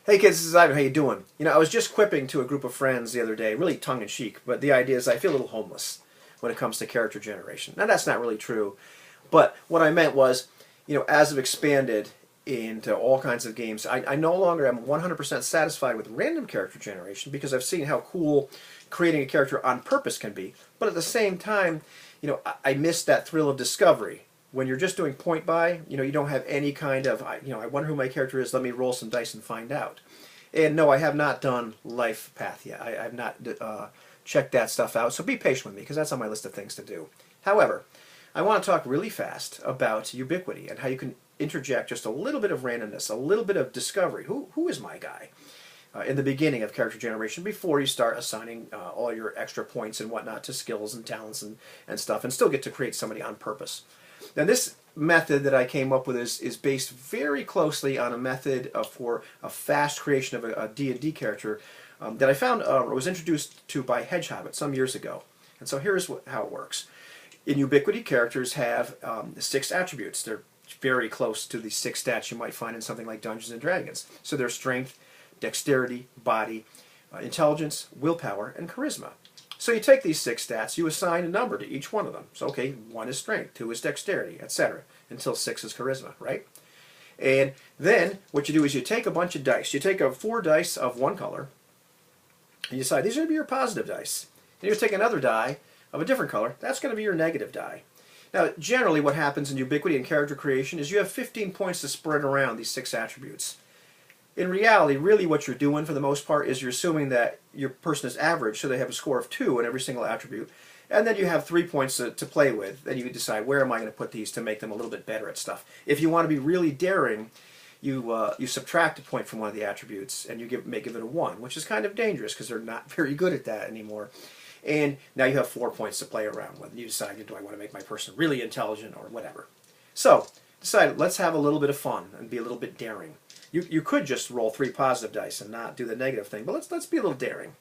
Hey kids, this is Ivan. How you doing? You know, I was just quipping to a group of friends the other day, really tongue-in-cheek, but the idea is I feel a little homeless when it comes to character generation. Now that's not really true, but what I meant was, as I've expanded into all kinds of games, I no longer am 100% satisfied with random character generation because I've seen how cool creating a character on purpose can be, but at the same time, I miss that thrill of discovery. When you're just doing point buy, you don't have any kind of, I wonder who my character is, let me roll some dice and find out. And no, I have not done life path yet. I have not checked that stuff out, so be patient with me because that's on my list of things to do. However, I want to talk really fast about Ubiquity and how you can interject just a little bit of randomness, a little bit of discovery. Who is my guy? In the beginning of character generation before you start assigning all your extra points and whatnot to skills and talents and stuff and still get to create somebody on purpose. Now this method that I came up with is based very closely on a method for a fast creation of a D&D character that I found was introduced to by Hedgehobbit some years ago. And so here's how it works. In Ubiquity, characters have 6 attributes. They're very close to the 6 stats you might find in something like Dungeons and Dragons. So they're strength, dexterity, body, intelligence, willpower, and charisma. So you take these 6 stats, you assign a number to each one of them. So okay, 1 is strength, 2 is dexterity, etc. until 6 is charisma, right? And then what you do is you take a bunch of dice. You take 4 dice of one color, and you decide these are going to be your positive dice. And you take another die of a different color, that's going to be your negative die. Now generally what happens in Ubiquity and character creation is you have 15 points to spread around these 6 attributes. In reality, really what you're doing for the most part is you're assuming that your person is average, so they have a score of 2 in every single attribute, and then you have 3 points to play with, and you decide where am I going to put these to make them a little bit better at stuff. If you want to be really daring, you subtract a point from one of the attributes, and you may give it a 1, which is kind of dangerous because they're not very good at that anymore. And now you have 4 points to play around with. You decide, do I want to make my person really intelligent or whatever. So, decide, let's have a little bit of fun and be a little bit daring. You could just roll 3 positive dice and not do the negative thing, but let's be a little daring.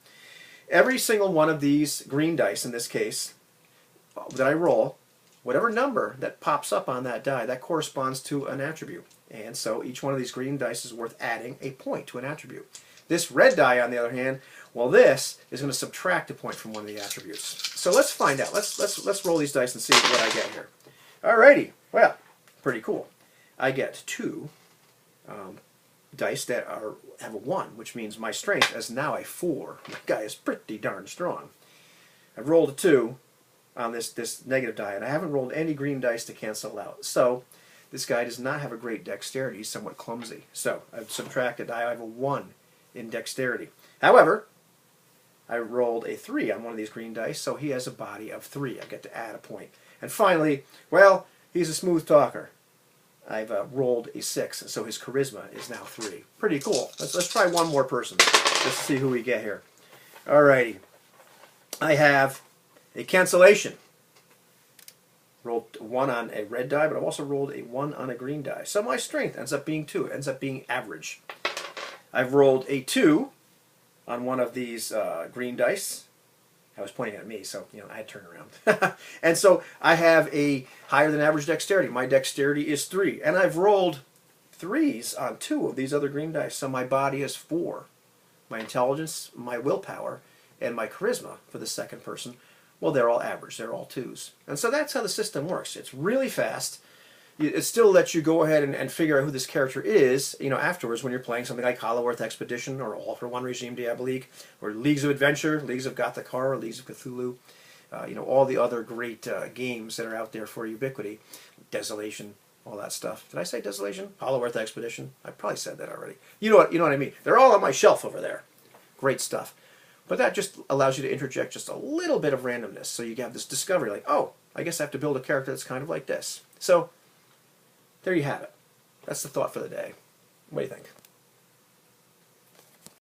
Every single one of these green dice, in this case, that I roll, whatever number that pops up on that die, that corresponds to an attribute. And so each one of these green dice is worth adding a point to an attribute. This red die, on the other hand, well, this is going to subtract a point from one of the attributes. So let's find out. Let's roll these dice and see what I get here. Alrighty. Well, pretty cool. I get 2 dice that have a 1, which means my strength is now a 4. My guy is pretty darn strong. I've rolled a 2 on this negative die, and I haven't rolled any green dice to cancel out. So this guy does not have a great dexterity. He's somewhat clumsy. So I've subtracted. I have a 1 in dexterity. However, I rolled a 3 on one of these green dice, so he has a body of 3. I get to add a point. And finally, well, he's a smooth talker. I've rolled a 6, so his charisma is now 3. Pretty cool. Let's try one more person. Let's see who we get here. Alrighty. I have a cancellation. Rolled 1 on a red die, but I've also rolled a 1 on a green die. So my strength ends up being 2. It ends up being average. I've rolled a 2 on one of these green dice. I was pointing at me, so I had to turn around. And so I have a higher than average dexterity. My dexterity is 3. And I've rolled 3s on 2 of these other green dice, so my body is 4. My intelligence, my willpower, and my charisma for the second person, well, they're all average. They're all 2s. And so that's how the system works. It's really fast. It still lets you go ahead and figure out who this character is, afterwards when you're playing something like Hollow Earth Expedition or All for One Regime Diablo League or Leagues of Adventure, Leagues of Gothakar, Leagues of Cthulhu, all the other great games that are out there for Ubiquity, Desolation, all that stuff. Did I say Desolation? Hollow Earth Expedition? I probably said that already. You know what I mean. They're all on my shelf over there. Great stuff. But that just allows you to interject just a little bit of randomness, so you have this discovery like, oh, I guess I have to build a character that's kind of like this. So there you have it. That's the thought for the day. What do you think?